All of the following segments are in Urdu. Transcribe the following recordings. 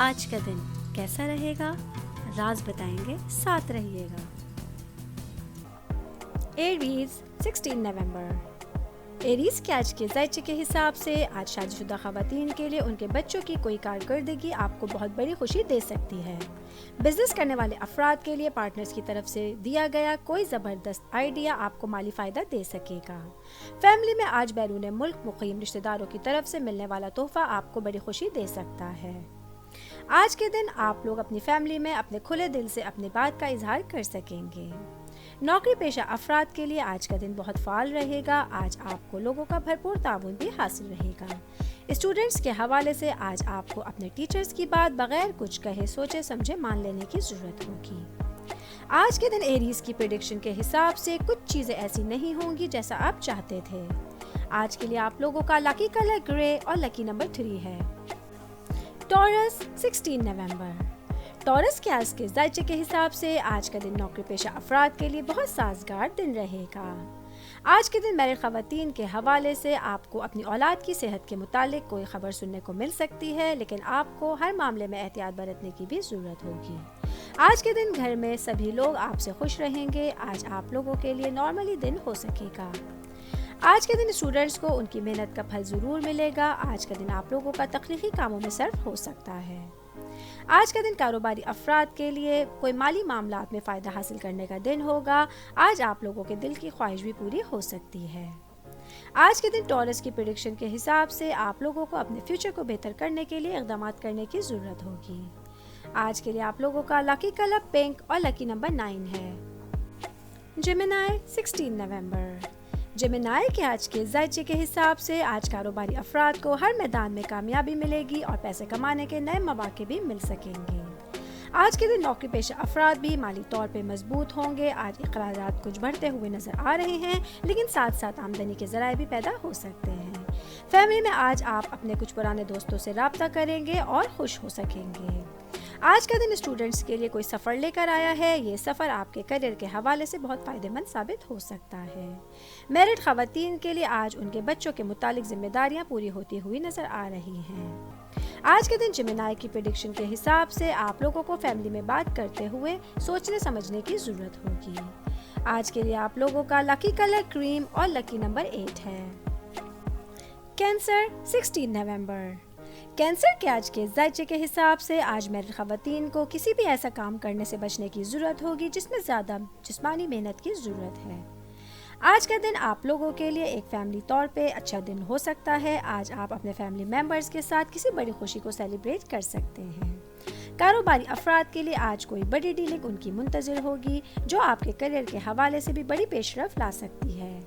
آج کا دن کیسا رہے گا؟ راز بتائیں گے، ساتھ رہیے گا۔ ایریز 16 نومبر۔ ایریز کے آج کے ذائچے کے حساب سے آج شادی شدہ خواتین کے لیے ان کے بچوں کی کوئی کارکردگی آپ کو بہت بڑی خوشی دے سکتی ہے۔ بزنس کرنے والے افراد کے لیے پارٹنرز کی طرف سے دیا گیا کوئی زبردست آئیڈیا آپ کو مالی فائدہ دے سکے گا۔ فیملی میں آج بیرون ملک مقیم رشتہ داروں کی طرف سے ملنے والا تحفہ آپ کو بڑی خوشی دے سکتا ہے۔ آج کے دن آپ لوگ اپنی فیملی میں اپنے کھلے دل سے اپنی بات کا اظہار کر سکیں گے۔ نوکری پیشہ افراد کے لیے آج کا دن بہت فعال رہے گا۔ آج آپ کو لوگوں کا بھرپور تعاون بھی حاصل رہے گا۔ اسٹوڈنٹس کے حوالے سے آج آپ کو اپنے ٹیچرز کی بات بغیر کچھ کہے سوچے سمجھے مان لینے کی ضرورت ہوگی۔ آج کے دن ایریز کی پریڈکشن کے حساب سے کچھ چیزیں ایسی نہیں ہوں گی جیسا آپ چاہتے تھے۔ آج کے لیے آپ لوگوں کا لکی کلر گرے اور لکی نمبر 3 ہے۔ ٹورس 16 نومبر۔ ٹورس کے آج کے ذائچے کے حساب سے آج کا دن نوکری پیشہ افراد کے لیے بہت سازگار دن رہے گا۔ آج کے دن میرڈ خواتین کے حوالے سے آپ کو اپنی اولاد کی صحت کے متعلق کوئی خبر سننے کو مل سکتی ہے، لیکن آپ کو ہر معاملے میں احتیاط برتنے کی بھی ضرورت ہوگی۔ آج کے دن گھر میں سبھی لوگ آپ سے خوش رہیں گے۔ آج آپ لوگوں کے لیے نارملی دن ہو سکے گا۔ آج کے دن اسٹوڈنٹس کو ان کی محنت کا پھل ضرور ملے گا۔ آج کا دن آپ لوگوں کا تخلیقی کاموں میں صرف ہو سکتا ہے۔ آج کا دن کاروباری افراد کے لیے کوئی مالی معاملات میں فائدہ حاصل کرنے کا دن ہوگا۔ آج آپ لوگوں کے دل کی خواہش بھی پوری ہو سکتی ہے۔ آج کے دن ٹورس کی پریڈکشن کے حساب سے آپ لوگوں کو اپنے فیوچر کو بہتر کرنے کے لیے اقدامات کرنے کی ضرورت ہوگی۔ آج کے لیے آپ لوگوں کا لکی کلر پنک اور لکی نمبر 9 ہے۔ جیمنائی 16 نومبر۔ جیمنائی کے آج کے ذائچے کے حساب سے آج کاروباری افراد کو ہر میدان میں کامیابی ملے گی اور پیسے کمانے کے نئے مواقع بھی مل سکیں گے۔ آج کے دن نوکری پیشہ افراد بھی مالی طور پہ مضبوط ہوں گے۔ آج اخراجات کچھ بڑھتے ہوئے نظر آ رہے ہیں، لیکن ساتھ ساتھ آمدنی کے ذرائع بھی پیدا ہو سکتے ہیں۔ فیملی میں آج آپ اپنے کچھ پرانے دوستوں سے رابطہ کریں گے اور خوش ہو سکیں گے۔ آج کا دن اسٹوڈنٹس کے لیے کوئی سفر لے کر آیا ہے۔ یہ سفر آپ کے کیریئر کے حوالے سے بہت فائدہ مند ثابت ہو سکتا ہے۔ میرڈ خواتین کے لیے آج ان کے بچوں کے متعلق ذمہ داریاں پوری ہوتی ہوئی نظر آ رہی ہیں۔ آج کے دن جیمنائی کی پریڈکشن کے حساب سے آپ لوگوں کو فیملی میں بات کرتے ہوئے سوچنے سمجھنے کی ضرورت ہوگی۔ آج کے لیے آپ لوگوں کا لکی کلر کریم اور لکی نمبر 8 ہے۔ کینسر 16 نومبر۔ کینسر کے آج کے ذائچے کے حساب سے آج میرڈ خواتین کو کسی بھی ایسا کام کرنے سے بچنے کی ضرورت ہوگی جس میں زیادہ جسمانی محنت کی ضرورت ہے۔ آج کا دن آپ لوگوں کے لیے ایک فیملی طور پہ اچھا دن ہو سکتا ہے۔ آج آپ اپنے فیملی ممبرز کے ساتھ کسی بڑی خوشی کو سیلیبریٹ کر سکتے ہیں۔ کاروباری افراد کے لیے آج کوئی بڑی ڈیلنگ ان کی منتظر ہوگی جو آپ کے کیریئر کے حوالے سے بھی بڑی پیش رفت لا سکتی ہے۔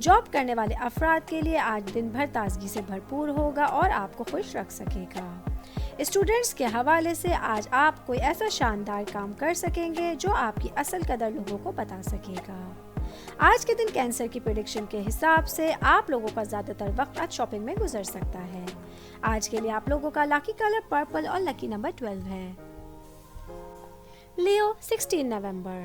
جاب کرنے والے افراد کے لیے آج دن بھر تازگی سے بھرپور ہوگا اور آپ کو خوش رکھ سکے گا۔ اسٹوڈنٹس کے حوالے سے آج آپ کوئی ایسا شاندار کام کر سکیں گے جو آپ کی اصل قدر لوگوں کو بتا سکے گا۔ آج کے دن کینسر کی پریڈکشن کے حساب سے آپ لوگوں کا زیادہ تر وقت آج شاپنگ میں گزر سکتا ہے۔ آج کے لیے آپ لوگوں کا لکی کلر پرپل اور لکی نمبر 12 ہے۔ لیو 16 نومبر۔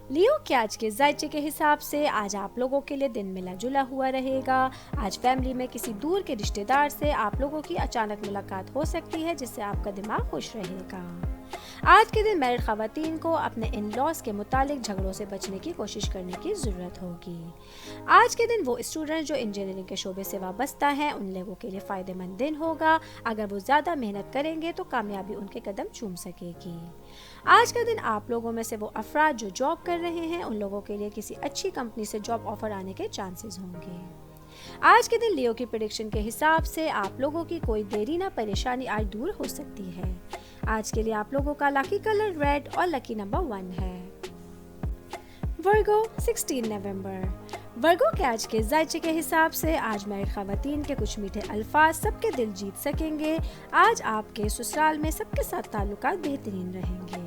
لیو کے آج کے ذائچے کے حساب سے آج آپ لوگوں کے لیے دن ملا جلا ہوا رہے گا۔ آج فیملی میں کسی دور کے رشتہ دار سے آپ لوگوں کی اچانک ملاقات ہو سکتی ہے جس سے آپ کا دماغ خوش رہے گا۔ آج کے دن میرڈ خواتین کو اپنے ان لاز کے متعلق جھگڑوں سے بچنے کی کوشش کرنے کی ضرورت ہوگی۔ آج کے دن وہ اسٹوڈنٹ جو انجینئرنگ کے شعبے سے وابستہ ہیں ان لوگوں کے لیے فائدہ مند دن ہوگا۔ اگر وہ زیادہ محنت کریں گے تو کامیابی ان کے قدم چوم سکے گی۔ آج کا دن آپ لوگوں میں سے وہ افراد جو جاب کر رہے ہیں ان لوگوں کے لیے کسی اچھی کمپنی سے جاب آفر آنے کے چانسز ہوں گے۔ آج کے دن لیو کی پریڈکشن کے حساب سے آپ لوگوں کی کوئی دیری نہ پریشانی آج دور ہو سکتی ہے۔ آج کے لیے آپ لوگوں کا لکی کلر ریڈ اور لکی نمبر 1 ہے۔ ورگو 16 نومبر۔ ورگو کے آج کے ذائچے کے حساب سے آج میرڈ خواتین کے کچھ میٹھے الفاظ سب کے دل جیت سکیں گے۔ آج آپ کے سسرال میں سب کے ساتھ تعلقات بہترین رہیں گے۔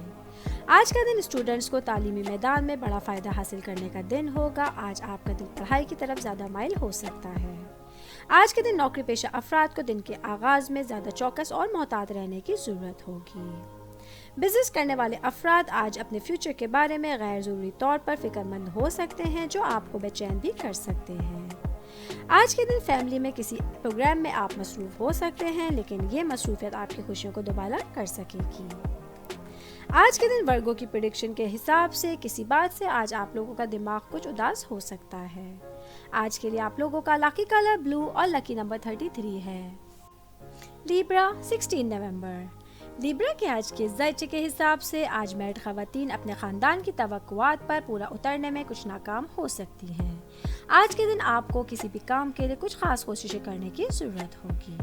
آج کا دن اسٹوڈنٹس کو تعلیمی میدان میں بڑا فائدہ حاصل کرنے کا دن ہوگا۔ آج آپ کا دل پڑھائی کی طرف زیادہ مائل ہو سکتا ہے۔ آج کے دن نوکری پیشہ افراد کو دن کے آغاز میں زیادہ چوکس اور محتاط رہنے کی ضرورت ہوگی۔ بزنس کرنے والے افراد آج اپنے فیوچر کے بارے میں غیر ضروری طور پر فکر مند ہو سکتے ہیں جو آپ کو بے چین بھی کر سکتے ہیں۔ آج کے دن فیملی میں کسی پروگرام میں آپ مصروف ہو سکتے ہیں، لیکن یہ مصروفیت آپ کی خوشیوں کو دوبالا کر سکے گی۔ آج کے دن ورگو کی پریڈکشن کے حساب سے کسی بات سے آج آپ لوگوں کا دماغ کچھ اداس ہو سکتا ہے۔ آج کے لیے آپ لوگوں کا لکی کلر بلو اور لکی نمبر 33 ہے۔ لیبرا 16 نومبر۔ لیبرا کے آج کے ذائچے کے حساب سے آج میرڈ خواتین اپنے خاندان کی توقعات پر پورا اترنے میں کچھ ناکام ہو سکتی ہیں۔ آج کے دن آپ کو کسی بھی کام کے لیے کچھ خاص کوششیں کرنے کی ضرورت ہوگی۔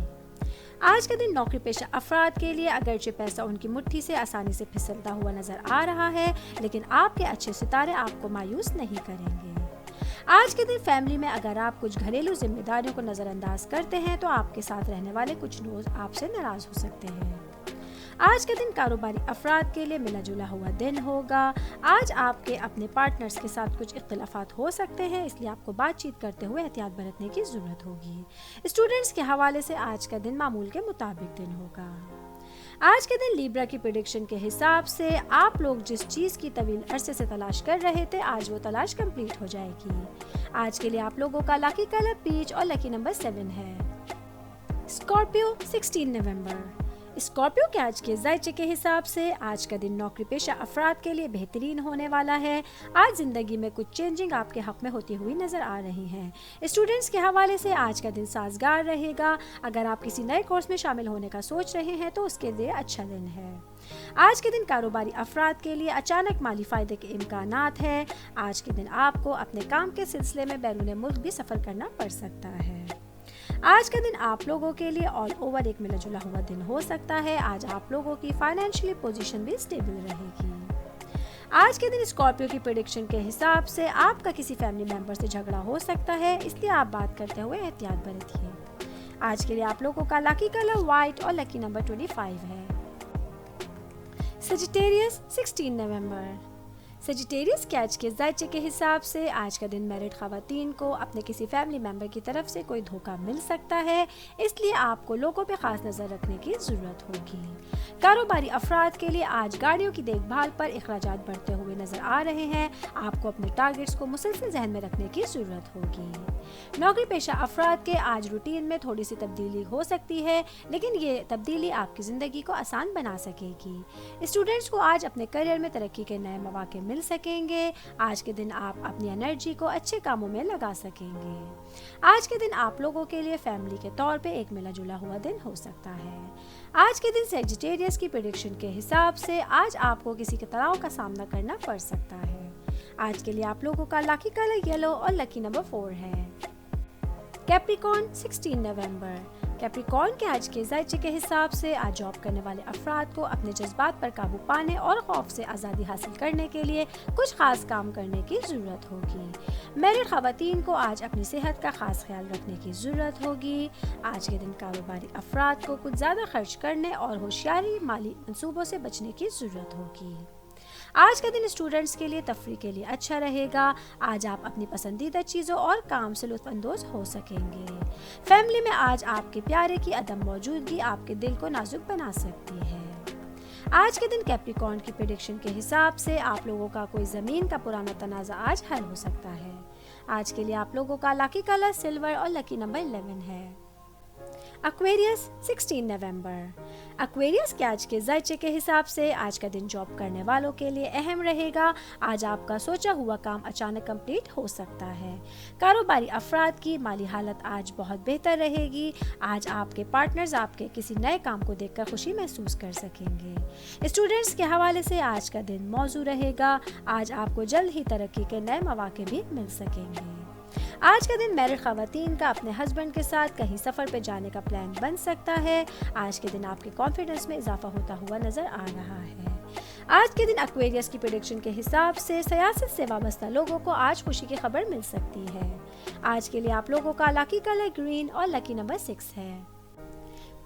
آج کے دن نوکری پیشہ افراد کے لیے اگرچہ پیسہ ان کی مٹھی سے آسانی سے پھسلتا ہوا نظر آ رہا ہے، لیکن آپ کے اچھے ستارے آپ کو مایوس نہیں کریں گے۔ آج کے دن فیملی میں اگر آپ کچھ گھریلو ذمہ داریوں کو نظر انداز کرتے ہیں تو آپ کے ساتھ رہنے والے کچھ لوگ آپ سے ناراض ہو سکتے ہیں۔ آج کے دن کاروباری افراد کے لیے ملا جلا ہوا دن ہوگا۔ آج آپ کے اپنے پارٹنرز کے ساتھ کچھ اختلافات ہو سکتے ہیں، اس لیے آپ کو بات چیت کرتے ہوئے احتیاط برتنے کی ضرورت ہوگی۔ اسٹوڈنٹس کے حوالے سے آج کا دن معمول کے مطابق دن ہوگا۔ آج کے دن لیبرا کی پریڈکشن کے حساب سے آپ لوگ جس چیز کی طویل عرصے سے تلاش کر رہے تھے، آج وہ تلاش کمپلیٹ ہو جائے گی۔ آج کے لیے آپ لوگوں کا لکی کلر پیچ اور لکی نمبر 7 ہے۔ اسکارپیو 16 نومبر۔ اسکارپیو کے آج کے ذائچے کے حساب سے آج کا دن نوکری پیشہ افراد کے لیے بہترین ہونے والا ہے۔ آج زندگی میں کچھ چینجنگ آپ کے حق میں ہوتی ہوئی نظر آ رہی ہیں۔ اسٹوڈنٹس کے حوالے سے آج کا دن سازگار رہے گا۔ اگر آپ کسی نئے کورس میں شامل ہونے کا سوچ رہے ہیں تو اس کے لیے اچھا دن ہے۔ آج کے دن کاروباری افراد کے لیے اچانک مالی فائدے کے امکانات ہیں۔ آج کے دن آپ کو اپنے کام کے سلسلے میں بیرون ملک بھی سفر کرنا پڑ سکتا ہے۔ آج کا دن آپ لوگوں کے لیے آل اوور ایک ملا جلا ہوا دن ہو سکتا ہے۔ آج آپ لوگوں کی فائنینشلی پوزیشن بھی سٹیبل رہے گی۔ آج کے دن اسکارپیو کی پریڈکشن کے حساب سے آپ کا کسی فیملی ممبر سے جھگڑا ہو سکتا ہے، اس لیے آپ بات کرتے ہوئے احتیاط برتیے۔ آج کے لیے آپ لوگوں کا لکی کلر وائٹ اور لکی نمبر 25 ہے۔ سیجیٹیریس 16 نومبر۔ سیجیٹیریس کے آج کے ذائچے کے حساب سے آج کا دن میرڈ خواتین کو اپنے کسی فیملی ممبر کی طرف سے کوئی دھوکہ مل سکتا ہے، اس لیے آپ کو لوگوں پہ خاص نظر رکھنے کی ضرورت ہوگی۔ کاروباری افراد کے لیے آج گاڑیوں کی دیکھ بھال پر اخراجات بڑھتے ہوئے نظر آ رہے ہیں۔ آپ کو اپنے ٹارگٹس کو مسلسل ذہن میں رکھنے کی ضرورت ہوگی۔ نوکری پیشہ افراد کے آج روٹین میں تھوڑی سی تبدیلی ہو سکتی ہے، لیکن یہ تبدیلی آپ کی زندگی کو آسان بنا سکے گی۔ اسٹوڈنٹس کو آج اپنے کیریئر میں ترقی کے نئے مواقع مل سکیں گے۔ آج کے دن آپ اپنی انرجی کو اچھے کاموں میں لگا سکیں گے۔ آج کے دن آپ لوگوں کے لیے فیملی کے طور پہ ایک ملا جلا ہوا دن ہو سکتا ہے۔ آج کے دن سیجیٹیریس کی پریڈکشن کے حساب سے آج آپ کو کسی کے تناؤ کا سامنا کرنا پڑ سکتا ہے۔ آج کے لیے آپ لوگوں کا لکی کلر یلو اور لکی نمبر 4 ہے۔ کیپریکارن 16 نومبر۔ کیپریکارن کے آج کے ذائچے کے حساب سے آج جاب کرنے والے افراد کو اپنے جذبات پر قابو پانے اور خوف سے آزادی حاصل کرنے کے لیے کچھ خاص کام کرنے کی ضرورت ہوگی۔ میرڈ خواتین کو آج اپنی صحت کا خاص خیال رکھنے کی ضرورت ہوگی۔ آج کے دن کاروباری افراد کو کچھ زیادہ خرچ کرنے اور ہوشیاری مالی منصوبوں سے بچنے کی ضرورت ہوگی۔ آج کا دن اسٹوڈنٹس کے لیے تفریح کے لیے اچھا رہے گا۔ آج آپ اپنی پسندیدہ چیزوں اور کام سے لطف اندوز ہو سکیں گے۔ فیملی میں آج آپ کے پیارے کی عدم موجودگی آپ کے دل کو نازک بنا سکتی ہے۔ آج کے دن کیپریکارن کی پریڈکشن کے حساب سے آپ لوگوں کا کوئی زمین کا پرانا تنازع آج حل ہو سکتا ہے۔ آج کے لیے آپ لوگوں کا لکی کلر سلور اور لکی نمبر 11 ہے۔ ایکویریس 16 نومبر۔ ایکویریس کے آج کے ذائچے کے حساب سے آج کا دن جاب کرنے والوں کے لیے اہم رہے گا۔ آج آپ کا سوچا ہوا کام اچانک کمپلیٹ ہو سکتا ہے۔ کاروباری افراد کی مالی حالت آج بہت بہتر رہے گی۔ آج آپ کے پارٹنرز آپ کے کسی نئے کام کو دیکھ کر خوشی محسوس کر سکیں گے۔ اسٹوڈنٹس کے حوالے سے آج کا دن موزوں رہے گا۔ آج آپ کو جلد ہی ترقی کے نئے مواقع بھی مل سکیں گے۔ آج کا دن میرڈ خواتین کا اپنے ہسبینڈ کے ساتھ کہیں سفر پہ جانے کا پلان بن سکتا ہے۔ آج کے دن آپ کے کانفیڈنس میں اضافہ ہوتا ہوا نظر آ رہا ہے۔ آج کے دن ایکویریس کی پریڈکشن کے حساب سے سیاست سے وابستہ لوگوں کو آج خوشی کی خبر مل سکتی ہے۔ آج کے لیے آپ لوگوں کا لکی کلر گرین اور لکی نمبر 6 ہے۔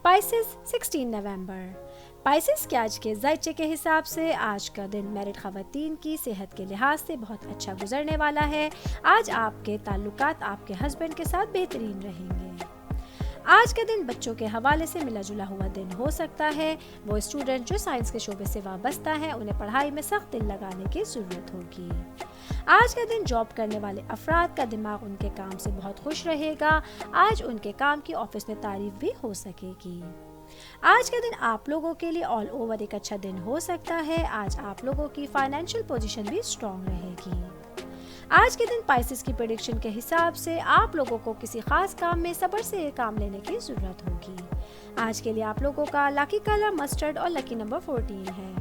پائسس 16 نومبر۔ پائسس کے آج کے ذائچے کے حساب سے آج کا دن میرڈ خواتین کی صحت کے لحاظ سے بہت اچھا گزرنے والا ہے۔ آج آپ کے تعلقات آپ کے ہسبینڈ کے ساتھ بہترین رہیں گے۔ آج کا دن بچوں کے حوالے سے ملا جلا ہوا دن ہو سکتا ہے۔ وہ اسٹوڈنٹ جو سائنس کے شعبے سے وابستہ ہیں انہیں پڑھائی میں سخت دل لگانے کی ضرورت ہوگی۔ آج کا دن جاب کرنے والے افراد کا دماغ ان کے کام سے بہت خوش رہے گا۔ آج ان کے کام کی آفس میں تعریف بھی ہو سکے گی۔ آج کا دن آپ لوگوں کے لیے آل اوور ایک اچھا دن ہو سکتا ہے۔ آج آپ لوگوں کی فائنینشیل پوزیشن بھی اسٹرانگ رہے گی۔ آج کے دن پائسس کی پریڈکشن کے حساب سے آپ لوگوں کو کسی خاص کام میں صبر سے کام لینے کی ضرورت ہوگی۔ آج کے لیے آپ لوگوں کا لکی کلر مسٹرڈ اور لکی نمبر 14 ہے۔